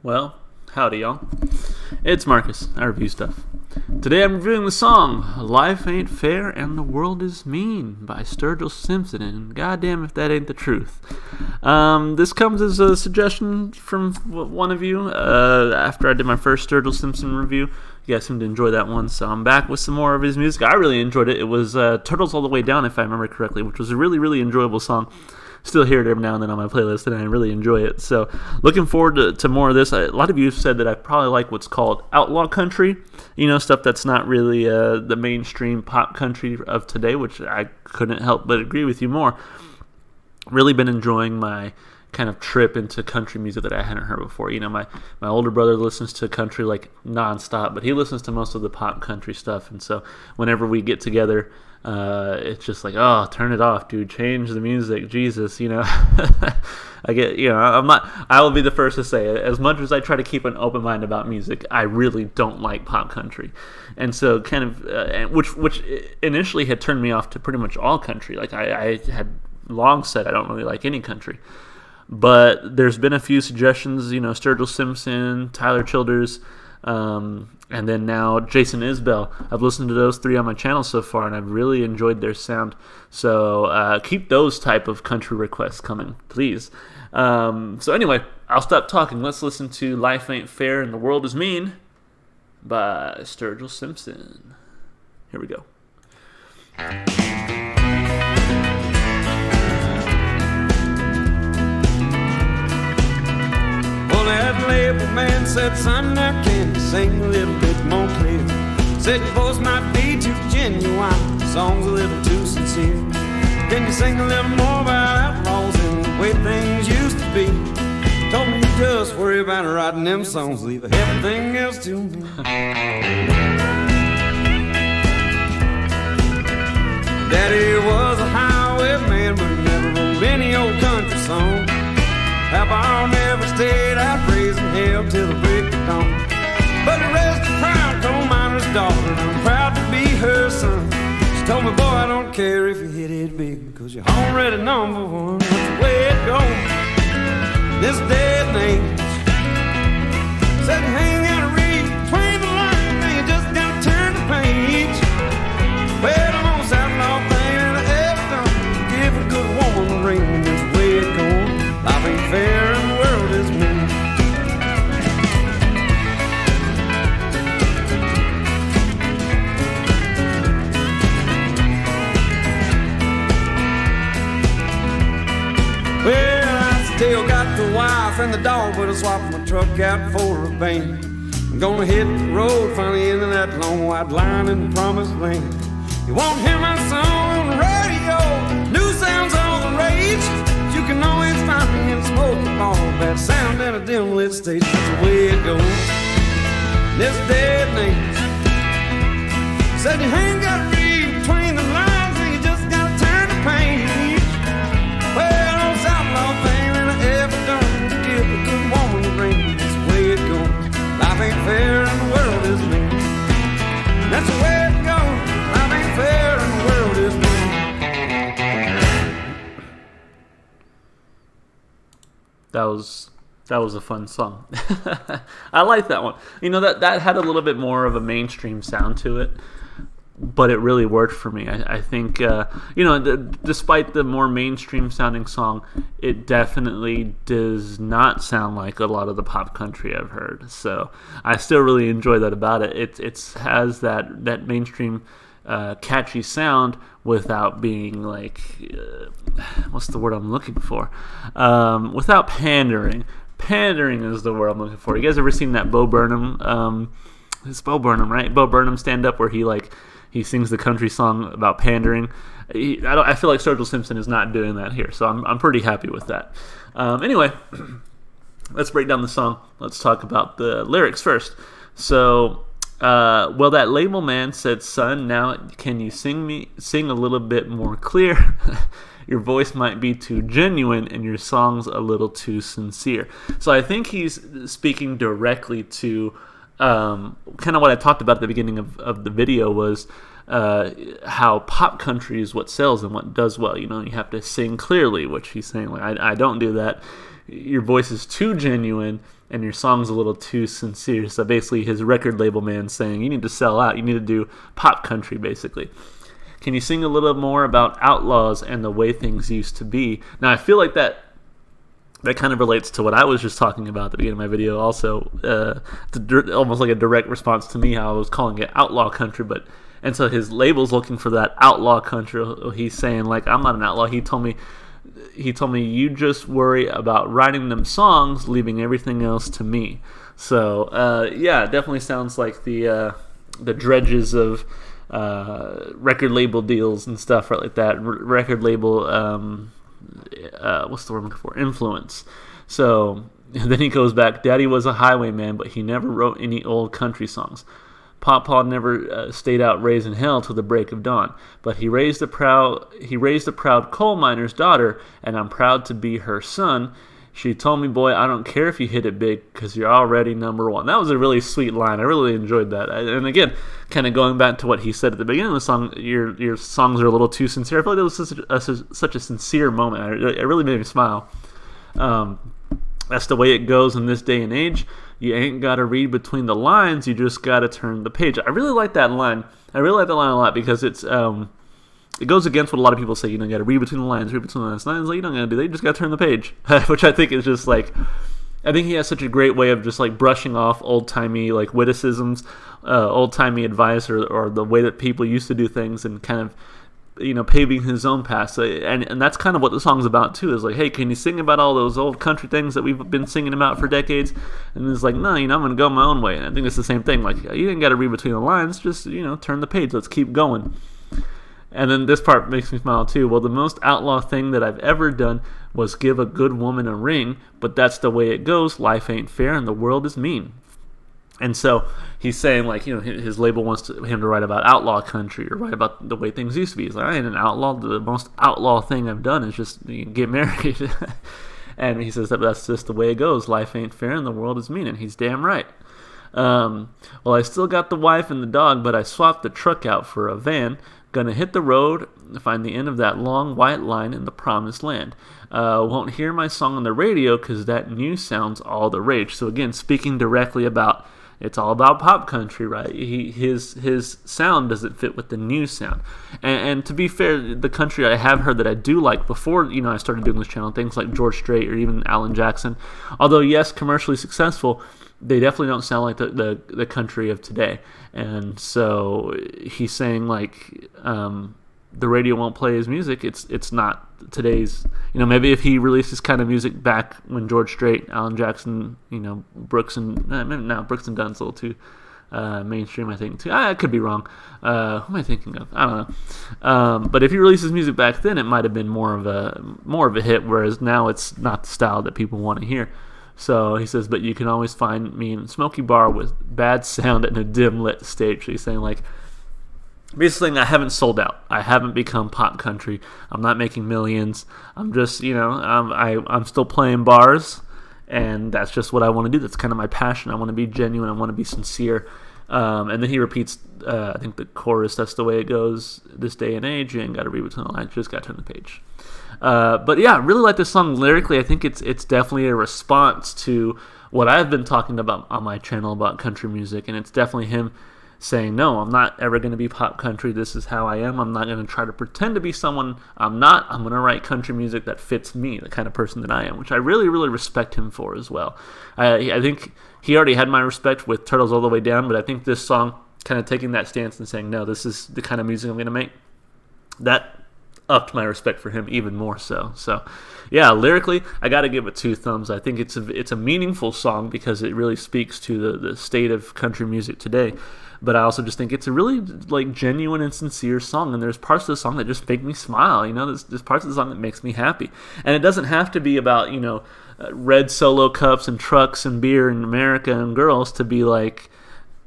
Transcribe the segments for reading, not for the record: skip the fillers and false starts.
Well, howdy, y'all. It's Marcus. I review stuff. Today I'm reviewing the song Life Ain't Fair and the World Is Mean by Sturgill Simpson, and goddamn if that ain't the truth. This comes as a suggestion from one of you after I did my first Sturgill Simpson review. You guys seemed to enjoy that one, so I'm back with some more of his music. I really enjoyed it. It was Turtles All the Way Down, if I remember correctly, which was a really, really enjoyable song. Still hear it every now and then on my playlist, and I really enjoy it. So, looking forward to more of this. A lot of you have said that I probably like what's called outlaw country, stuff that's not really the mainstream pop country of today, which I couldn't help but agree with you more. Really been enjoying my kind of trip into country music that I hadn't heard before. My older brother listens to country like nonstop, but he listens to most of the pop country stuff, and so whenever we get together, it's just like, oh, turn it off, dude. Change the music, Jesus. I get, I will be the first to say, as much as I try to keep an open mind about music, I really don't like pop country, and so kind of, which initially had turned me off to pretty much all country. Like I had long said I don't really like any country, but there's been a few suggestions. Sturgill Simpson, Tyler Childers. And then now Jason Isbell. I've listened to those three on my channel so far, and I've really enjoyed their sound. So keep those type of country requests coming, please. So anyway, I'll stop talking. Let's listen to Life Ain't Fair and the World Is Mean by Sturgill Simpson. Here we go. That label man said, son, now can you sing a little bit more clear? Said your voice might be too genuine, the song's a little too sincere. Can you sing a little more about outlaws and the way things used to be? Told me you just worry about writing them songs, leave everything else to me. Daddy was a highwayman, but never wrote any old country song. Papa never stayed out raising hell till the break of dawn. But he raised a proud coal miner's daughter, and I'm proud to be her son. She told me, boy, I don't care if you hit it big, cause you're already number one. That's the way it goes this day and age. Said you ain't gotta read between the lines, and you just gotta turn the page. Well, the most outlaw thing that I ever done, give a good woman a ring. That's the way it goes. Life ain't fair and the world is mean. Well, I still got the wife and the dog, but I swapped my truck out for a van. I'm gonna hit the road, finally into that long white line in the promised land. You won't hear my song on the radio, new sounds on the rage. You can always find me in a smoky bar, bad sound and a dim lit stage. That's the way it goes this day and age. Said you ain't gotta read between the lines, and you just gotta turn the page. Well, those outlaw things that I ever done to give a good woman a ring. That's the way it goes. Life ain't fair and the world is mean. That's the way it goes. Life ain't fair and the world is mean. That was a fun song. I like that one. That had a little bit more of a mainstream sound to it, but it really worked for me. I think, despite the more mainstream sounding song, it definitely does not sound like a lot of the pop country I've heard. So I still really enjoy that about it. It has that mainstream catchy sound without being like, what's the word I'm looking for? Without pandering. Pandering is the word I'm looking for. You guys ever seen that Bo Burnham? It's Bo Burnham, right? Bo Burnham stand up where he sings the country song about pandering. I feel like Sturgill Simpson is not doing that here, so I'm pretty happy with that. Anyway, let's break down the song. Let's talk about the lyrics first. So, well, that label man said, son, now can you sing a little bit more clear? Your voice might be too genuine and your song's a little too sincere. So I think he's speaking directly to kind of what I talked about at the beginning of the video was how pop country is what sells and what does well. You have to sing clearly, which he's saying, like, I don't do that. your voice is too genuine and your song's a little too sincere. So basically his record label man saying, you need to sell out, you need to do pop country basically. Can you sing a little more about outlaws and the way things used to be? Now I feel like that kind of relates to what I was just talking about at the beginning of my video also. Almost like a direct response to me how I was calling it outlaw country, and so his label's looking for that outlaw country. He's saying like, I'm not an outlaw. He told me you just worry about writing them songs, leaving everything else to me. So yeah, it definitely sounds like the dredges of record label deals and stuff right like that. Record label what's the word I'm looking for? Influence. So then he goes back. Daddy was a highwayman, but he never wrote any old country songs. Papa never stayed out raising hell till the break of dawn, but he raised a proud coal miner's daughter, and I'm proud to be her son. She told me, boy, I don't care if you hit it big, because you're already number one. That was a really sweet line. I really enjoyed that. And again, kind of going back to what he said at the beginning of the song, your songs are a little too sincere. I feel like that was such a sincere moment. It really made me smile. That's the way it goes in this day and age. You ain't got to read between the lines. You just got to turn the page. I really like that line. I really like that line a lot because it goes against what a lot of people say. You got to read between the lines. Read between the lines. Like, you don't got to do that. You just got to turn the page, which I think is just like, I think he has such a great way of just like brushing off old-timey like witticisms, old-timey advice, or the way that people used to do things, and kind of, paving his own path. So, and that's kind of what the song's about too, is like, hey, can you sing about all those old country things that we've been singing about for decades? And it's like, no, I'm going to go my own way. And I think it's the same thing. Like, you didn't got to read between the lines. Just, turn the page. Let's keep going. And then this part makes me smile too. Well, the most outlaw thing that I've ever done was give a good woman a ring, but that's the way it goes. Life ain't fair and the world is mean. And so he's saying, like, his label wants him to write about outlaw country or write about the way things used to be. He's like, I ain't an outlaw. The most outlaw thing I've done is just get married. And he says that's just the way it goes. Life ain't fair and the world is mean. And he's damn right. Well, I still got the wife and the dog, but I swapped the truck out for a van. Gonna hit the road, find the end of that long white line in the promised land. Won't hear my song on the radio because that new sound's all the rage. So again, speaking directly about, it's all about pop country, right? His sound doesn't fit with the new sound. And to be fair, the country I have heard that I do like before, I started doing this channel, things like George Strait or even Alan Jackson, although yes, commercially successful, they definitely don't sound like the country of today. And so he's saying like, the radio won't play his music. It's not today's, maybe if he released this kind of music back when George Strait, Alan Jackson, Brooks and Brooks and Dunn's a little too mainstream, I think too. I could be wrong. Who am I thinking of? I don't know. But if he released his music back then, it might have been more of a hit, whereas now it's not the style that people want to hear. So he says, but you can always find me in a smoky bar with bad sound and a dim lit stage. So he's saying like, basically, I haven't sold out. I haven't become pop country. I'm not making millions. I'm just, I'm still playing bars, and that's just what I want to do. That's kind of my passion. I want to be genuine. I want to be sincere. And then he repeats, I think the chorus, that's the way it goes this day and age. You ain't got to read between the lines. You just got to turn the page. But yeah, I really like this song lyrically. I think it's definitely a response to what I've been talking about on my channel about country music, and it's definitely him saying, no, I'm not ever going to be pop country. This is how I am. I'm not going to try to pretend to be someone I'm not. I'm going to write country music that fits me, the kind of person that I am, which I really, really respect him for as well. I think he already had my respect with Turtles All the Way Down, but I think this song, kind of taking that stance and saying, no, this is the kind of music I'm going to make, that upped my respect for him even more so. So, yeah, lyrically, I got to give it 2 thumbs. I think it's a meaningful song because it really speaks to the state of country music today. But I also just think it's a really like genuine and sincere song, and there's parts of the song that just make me smile. There's parts of the song that makes me happy, and it doesn't have to be about red Solo cups and trucks and beer and America and girls to be like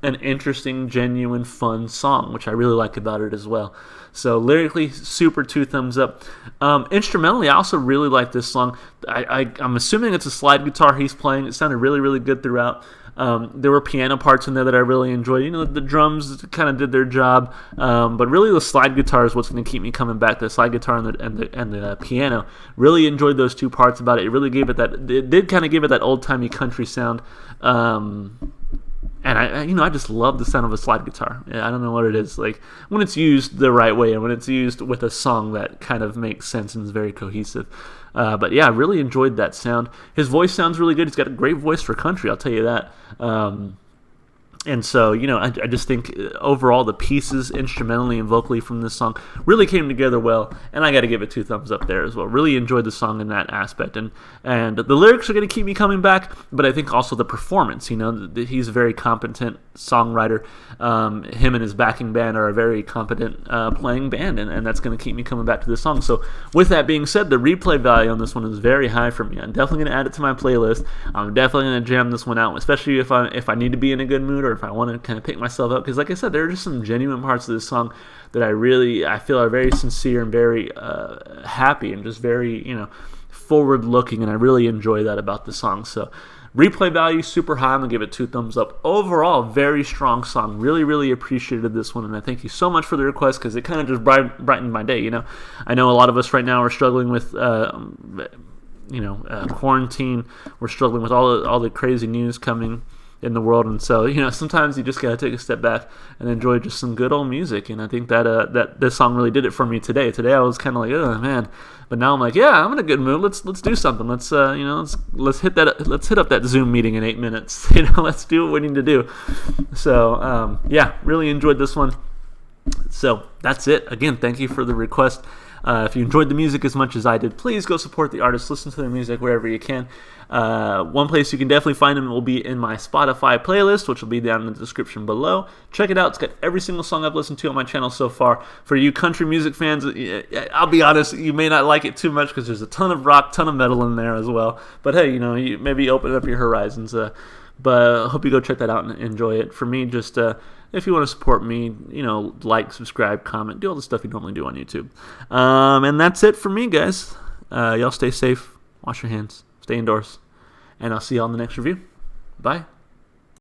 an interesting, genuine, fun song, which I really like about it as well. So lyrically, super 2 thumbs up. Instrumentally, I also really like this song. I'm assuming it's a slide guitar he's playing. It sounded really, really good throughout. There were piano parts in there that I really enjoyed. You know, the drums kind of did their job, but really the slide guitar is what's going to keep me coming back. The slide guitar and the piano. Really enjoyed those 2 parts about it. It really gave it that. It did kind of give it that old timey country sound. And I just love the sound of a slide guitar. I don't know what it is. Like when it's used the right way and when it's used with a song that kind of makes sense and is very cohesive. But yeah, I really enjoyed that sound. His voice sounds really good. He's got a great voice for country, I'll tell you that. And so, I just think overall the pieces instrumentally and vocally from this song really came together well, and I got to give it 2 thumbs up there as well. Really enjoyed the song in that aspect, and the lyrics are going to keep me coming back, but I think also the performance. He's a very competent songwriter. Him and his backing band are a very competent playing band, and that's going to keep me coming back to this song. So with that being said, the replay value on this one is very high for me. I'm definitely going to add it to my playlist. I'm definitely going to jam this one out, especially if I need to be in a good mood or if I want to kind of pick myself up, because like I said, there are just some genuine parts of this song that I feel are very sincere and very happy and just very forward looking, and I really enjoy that about the song. So replay value super high. I'm gonna give it 2 thumbs up. Overall, very strong song. Really, really appreciated this one, and I thank you so much for the request because it kind of just brightened my day. I know a lot of us right now are struggling with quarantine. We're struggling with all the crazy news coming in the world, and so sometimes you just gotta take a step back and enjoy just some good old music. And I think that this song really did it for me today. I was kind of like, oh man, but now I'm like, yeah, I'm in a good mood. Let's do something. Let's hit up that Zoom meeting in 8 minutes. Let's do what we need to do. So yeah, really enjoyed this one. So that's it. Again, thank you for the request. If you enjoyed the music as much as I did, please go support the artists. Listen to their music wherever you can. One place you can definitely find them will be in my Spotify playlist, which will be down in the description below. Check it out. It's got every single song I've listened to on my channel so far. For you country music fans, I'll be honest, you may not like it too much because there's a ton of rock, ton of metal in there as well. But hey, you maybe open up your horizons. But I hope you go check that out and enjoy it. For me, just if you want to support me, like, subscribe, comment, do all the stuff you normally do on YouTube. And that's it for me, guys. Y'all stay safe, wash your hands, stay indoors, and I'll see y'all in the next review. Bye.